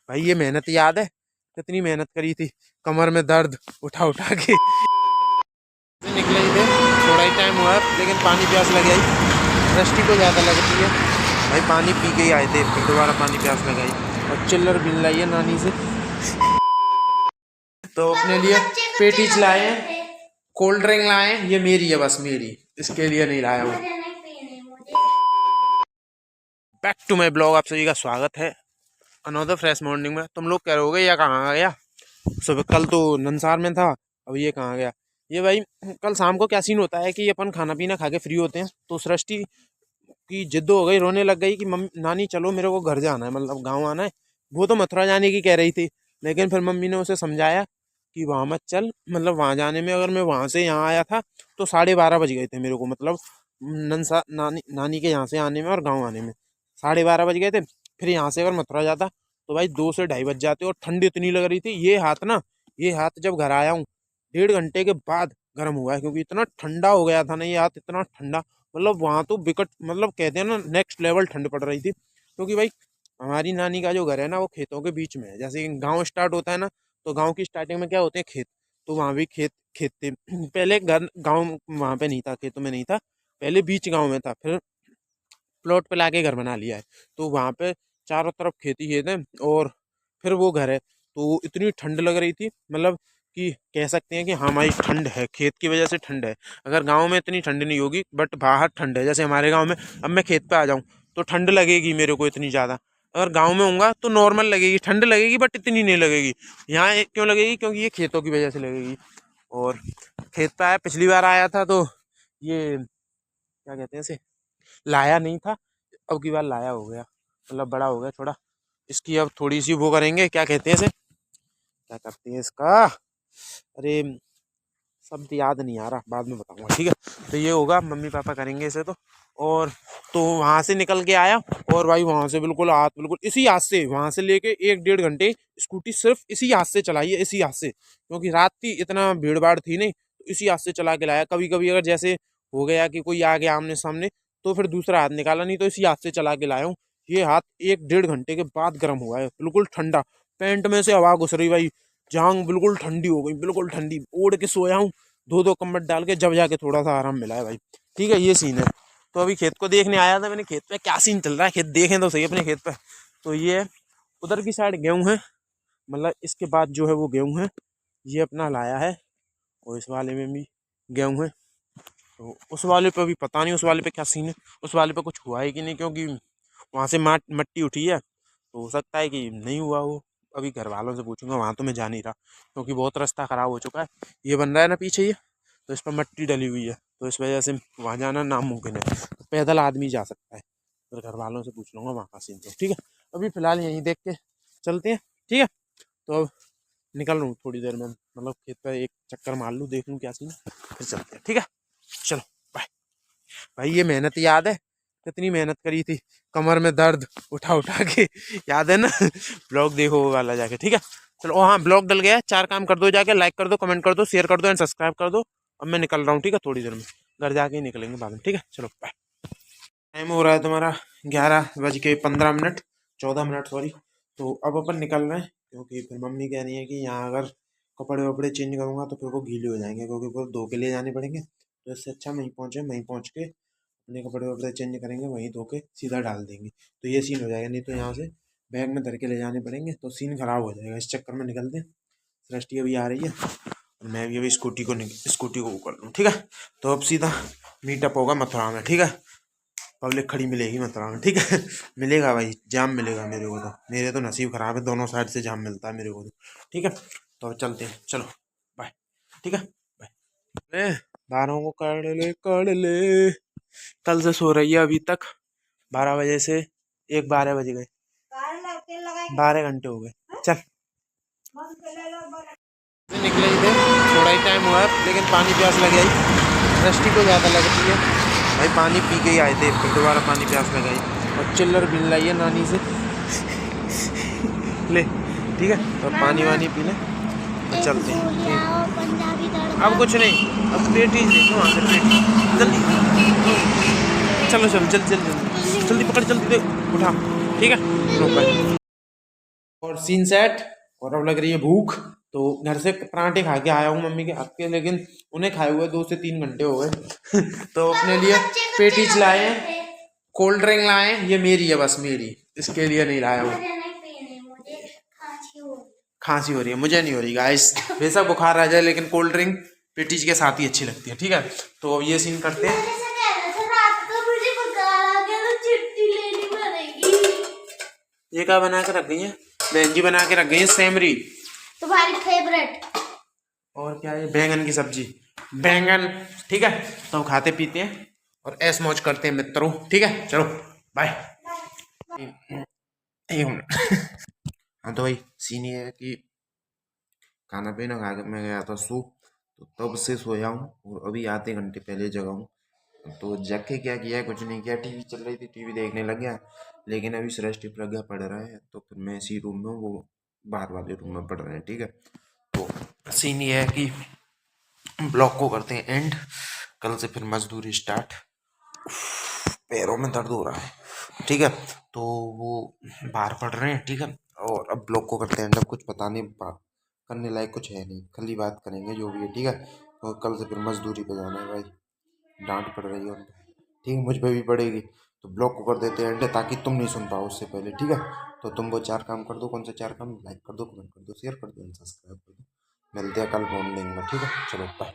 भाई ये मेहनत याद है, कितनी मेहनत करी थी, कमर में दर्द उठा उठा के निकले ही थे। थोड़ा ही टाइम हुआ लेकिन पानी प्यास लग गई, दृष्टि को ज़्यादा लगती है। भाई पानी पी के ही आए थे, फिर दोबारा पानी प्यास लगाई और चिल्लर बिल लाई है नानी से। तो अपने लिए पेटीज लाए हैं, कोल्ड ड्रिंक लाए हैं, ये मेरी है बस मेरी, इसके लिए नहीं लाया हूँ। बैक टू माई ब्लॉग, आप सभी का स्वागत है अनदर फ्रेश मॉर्निंग में। तुम लोग कह रहे हो या कहाँ गया सुबह, कल तो नंसार में था, अब ये कहाँ गया। ये भाई कल शाम को क्या सीन होता है कि अपन खाना पीना खा के फ्री होते हैं तो सृष्टि की जिद हो गई, रोने लग गई कि मम्मी नानी चलो मेरे को घर जाना है, मतलब गाँव आना है। वो तो मथुरा जाने की कह रही थी, लेकिन फिर मम्मी ने उसे समझाया कि वहाँ मत चल, मतलब वहाँ जाने में अगर मैं वहाँ से यहाँ आया था तो 12:30 बज गए थे मेरे को, मतलब नंसा नानी के यहाँ से आने में और गाँव आने में 12:30 बज गए थे। फिर यहाँ से अगर मथुरा जाता तो भाई 2 से 2:30 बज जाते, और ठंड इतनी लग रही थी। ये हाथ जब घर आया हूँ 1.5 घंटे के बाद गर्म हुआ है, क्योंकि इतना ठंडा हो गया था ना ये हाथ, इतना ठंडा, मतलब वहाँ तो बिकट, मतलब कहते हैं ना नेक्स्ट लेवल ठंड पड़ रही थी। क्योंकि भाई हमारी नानी का जो घर है ना वो खेतों के बीच में है, जैसे गाँव स्टार्ट होता है ना, तो गाँव की स्टार्टिंग में क्या होते हैं, खेत। तो वहाँ भी खेत खेत थे। पहले घर गाँव वहाँ पे नहीं था, खेतों में नहीं था, पहले बीच गाँव में था, फिर प्लॉट पे लाके घर बना लिया है। तो वहाँ पे चारों तरफ खेती खेत है और फिर वो घर है। तो इतनी ठंड लग रही थी, मतलब कि कह सकते हैं कि हाँ भाई ठंड है, खेत की वजह से ठंड है। अगर गांव में इतनी ठंड नहीं होगी, बट बाहर ठंड है, जैसे हमारे गांव में। अब मैं खेत पे आ जाऊँ तो ठंड लगेगी मेरे को इतनी ज़्यादा, अगर गाँव में होऊंगा तो नॉर्मल लगेगी, ठंड लगेगी बट इतनी नहीं लगेगी। यहाँ क्यों लगेगी, क्योंकि ये खेतों की वजह से लगेगी। और खेत पे आया, पिछली बार आया था तो ये क्या कहते हैं इसे, लाया नहीं था, अब की बार लाया हो गया, मतलब बड़ा हो गया थोड़ा। इसकी अब थोड़ी सी वो करेंगे, क्या कहते हैं इसे, क्या करते हैं इसका, अरे शब्द याद नहीं आ रहा, बाद में बताऊंगा, ठीक है। तो ये होगा, मम्मी पापा करेंगे इसे और तो वहां से निकल के आया, और भाई वहां से बिल्कुल हाथ, बिल्कुल इसी हाथ से वहां से लेके 1-1.5 घंटे स्कूटी सिर्फ इसी हाथ से चलाई है, इसी हाथ से, क्योंकि रात थी, इतना भीड़ भाड़ थी नहीं, तो इसी हाथ से चला के लाया। कभी कभी अगर जैसे हो गया कि कोई आ गया आमने सामने तो फिर दूसरा हाथ निकाला, नहीं तो इसी हाथ से चला के लाया हूँ। ये हाथ 1-1.5 घंटे के बाद गर्म हुआ है, बिल्कुल ठंडा, पैंट में से हवा घुस रही भाई, जांग बिल्कुल ठंडी हो गई, बिल्कुल ठंडी, ओढ़ के सोया हूँ 2-2 कम्बट डाल के, जब जाके थोड़ा सा आराम मिला है भाई। ठीक है, ये सीन है। तो अभी खेत को देखने आया था मैंने, खेत पे क्या सीन चल रहा है, खेत देखें तो सही अपने खेत पे। तो ये उधर की साइड गेहूं है, मतलब इसके बाद जो है वो गेहूं है, ये अपना लाया है, और इस वाले में भी गेहूं है। तो उस वाले पे अभी पता नहीं, उस वाले पे क्या सीन है, उस वाले पे कुछ हुआ है कि नहीं, क्योंकि वहाँ से मट्टी उठी है, तो हो सकता है कि नहीं हुआ हो। अभी घर वालों से पूछूंगा, वहाँ तो मैं जा नहीं रहा, क्योंकि बहुत रास्ता खराब हो चुका है। ये बन रहा है ना पीछे, ये तो इस पर मट्टी डली हुई है, तो इस वजह से वहाँ जाना नामुमकिन है। तो पैदल आदमी जा सकता है, तो घर वालों से पूछ लूँगा वहाँ का सीन। तो ठीक है, अभी फ़िलहाल यहीं देख के चलते हैं, ठीक है। तो अब निकल रहा हूँ थोड़ी देर में, मतलब खेत पर एक चक्कर मार लूँ, देख लूँ क्या सीन है, फिर चलते हैं, ठीक है। चलो बाय। भाई ये मेहनत याद है, कितनी मेहनत करी थी, कमर में दर्द उठा उठा के, याद है ना। ब्लॉग देखो वो वाला जाके, ठीक है। चलो हाँ, ब्लॉग डल गया, 4 काम कर दो जाके, लाइक कर दो, कमेंट कर दो, शेयर कर दो एंड सब्सक्राइब कर दो। अब मैं निकल रहा हूँ, ठीक है, थोड़ी देर में घर जाके ही निकलेंगे बाद में, ठीक है। चलो बाय। टाइम हो रहा है तुम्हारा 11:15, 14 मिनट सॉरी। तो अब अपन निकल रहे हैं, क्योंकि फिर मम्मी कह रही है कि यहाँ अगर कपड़े वपड़े चेंज करूँगा तो फिर वो गीले हो जाएंगे, क्योंकि फिर धो के ले जाने पड़ेंगे। तो इससे अच्छा वहीं पहुँचे, वहीं पहुँच के अपने कपड़े वपड़े चेंज करेंगे, वहीं धो के सीधा डाल देंगे, तो ये सीन हो जाएगा। नहीं तो यहाँ से बैग में धर के ले जाने पड़ेंगे, तो सीन खराब हो जाएगा। इस चक्कर में निकलते हैं। सृष्टि अभी आ रही है और मैं भी अभी स्कूटी को वो कर लूँ, ठीक है। तो अब सीधा मीटअप होगा मथुरा में, ठीक है। पब्लिक खड़ी मिलेगी मथुरा में, ठीक है। मिलेगा भाई, जाम मिलेगा मेरे को, तो मेरे तो नसीब खराब है, दोनों साइड से जाम मिलता है मेरे को तो, ठीक है। तो अब चलते हैं, चलो बाय, ठीक है बाय। बारों को कर ले, कल से सो रही है अभी तक, 12 बजे से 12 बज गए, 12 घंटे हो गए। चल निकले ही थे, थोड़ा ही टाइम हुआ लेकिन पानी प्यास लग गई, दृष्टि को ज़्यादा लगती है। भाई पानी पी के ही आए थे, फिर दोबारा पानी प्यास लगाई और चिल्लर बिल लाई है नानी से। ले ठीक है, तो पानी वानी पी ले, तो चलते हैं। अब कुछ नहीं, अब पेटीज देखो वहाँ से, पेटी जल्दी, चलो चलो जल्दी जल्दी जल्दी जल्दी पकड़, जल्दी दे उठा, ठीक है। और सीन सेट। और अब लग रही है भूख, तो घर से पराठे खा के आया हूँ मम्मी के हाथ के, लेकिन उन्हें खाए हुए 2 से 3 घंटे हो गए। तो अपने लिए पेटीज लाए हैं, कोल्ड ड्रिंक लाए हैं, ये मेरी है बस, मेरी, इसके लिए नहीं लाया हूँ। खांसी हो रही है, मुझे नहीं हो रही गाइस, बेशक बुखार आ जाए लेकिन कोल्ड ड्रिंक पेटीज के साथ ही अच्छी लगती है। ठीक है, तो ये सीन करते हैं। ये क्या बना के रख गई है? बहन जी बना के रख गई है सेमरी, तुम्हारी फेवरेट। और क्या है? बैंगन की सब्जी, बैंगन। ठीक है, तो हम खाते पीते हैं और ऐश मौज करते हैं मित्रों। ठीक है, चलो बाय। हाँ तो भाई सीन ये है कि खाना पीना खा के मैं गया था सो, तो तब से सोया हूँ और अभी आधे घंटे पहले जगा हूँ। तो जग के क्या किया है, कुछ नहीं किया, टीवी चल रही थी, टीवी देखने लग गया। लेकिन अभी सृष्टि प्रज्ञा पढ़ रहा है, तो फिर मैं इसी रूम में हूँ, वो बाहर वाले रूम में पढ़ रहे हैं। ठीक है, तो सीन ये है कि ब्लॉग को करते हैं एंड, कल से फिर मजदूरी स्टार्ट। पैरों में दर्द हो रहा है। ठीक है, तो वो बाहर पढ़ रहे हैं। ठीक है, और अब ब्लॉग को करते हैं एंड। अब कुछ बताने करने लायक कुछ है नहीं, खाली बात करेंगे जो भी है। ठीक है, तो कल से फिर मजदूरी पे जाना है भाई, डांट पड़ रही है। ठीक है, मुझ पे भी पड़ेगी। तो ब्लॉग को कर देते हैं एंड, ताकि तुम नहीं सुन पाओ उससे पहले। ठीक है, तो तुम वो 4 काम कर दो। कौन से 4 काम? लाइक कर दो, कमेंट कर दो, शेयर कर दो, सब्सक्राइब कर दो। मिलते हैं कल मॉर्निंग में। ठीक है, चलो बाय।